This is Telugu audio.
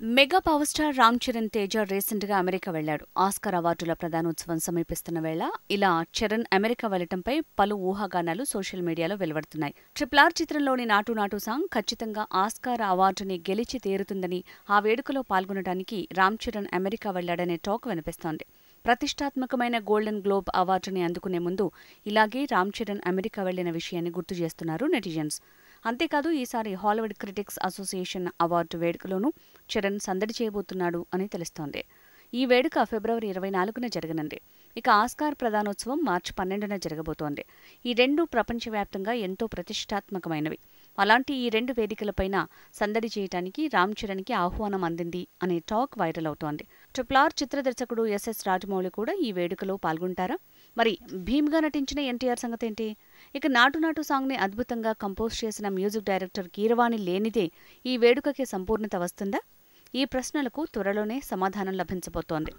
Mega power star Ram Charan Teja recent గా అమెరికా వెళ్లాడు. ఆస్కార్ అవార్డుల ప్రదానోత్సవం సమీపిస్తున్న వేళ ఇలా చరణ్ అమెరికా వెళ్లటంపై పలు ఊహాగానాలు సోషల్ మీడియాలో వెలువడుతున్నాయి. RRR చిత్రంలోని నాటు నాటు సాంగ్ ఖచ్చితంగా ఆస్కార్ అవార్డుని గెలిచి తీరుతుందని, ఆ వేడుకలో పాల్గొనడానికి రామ్ చరణ్ అమెరికా వెళ్లాడనే టాక్ వినిపిస్తోంది. ప్రతిష్టాత్మకమైన గోల్డెన్ గ్లోబ్ అవార్డుని అందుకునే ముందు ఇలాగే రామ్ చరణ్ అమెరికా వెళ్లిన విషయాన్ని గుర్తు చేస్తున్నారు నెటిజన్స్. అంతేకాదు ఈసారి హాలీవుడ్ క్రిటిక్స్ అసోసియేషన్ అవార్డు వేడుకలోనూ చరణ్ సందడి చేయబోతున్నాడు అని తెలుస్తోంది. ఈ వేడుక ఫిబ్రవరి 24న జరగనుంది. ఇక ఆస్కార్ ప్రదానోత్సవం మార్చి 12న జరగబోతోంది. ఈ రెండూ ప్రపంచవ్యాప్తంగా ఎంతో ప్రతిష్టాత్మకమైనవి. అలాంటి ఈ రెండు వేదికలపైన సందడి చేయటానికి రామ్ చరణ్కి ఆహ్వానం అందింది అనే టాక్ వైరల్ అవుతోంది. RRR చిత్ర దర్శకుడు ఎస్ఎస్ రాజమౌళి కూడా ఈ వేడుకలో పాల్గొంటారా? మరి భీమ్గా నటించిన ఎన్టీఆర్ సంగతేంటి? ఇక నాటు నాటు సాంగ్ని అద్భుతంగా కంపోజ్ చేసిన మ్యూజిక్ డైరెక్టర్ కీరవాణి లేనిదే ఈ వేడుకకి సంపూర్ణత వస్తుందా? ఈ ప్రశ్నలకు త్వరలోనే సమాధానం లభించబోతోంది.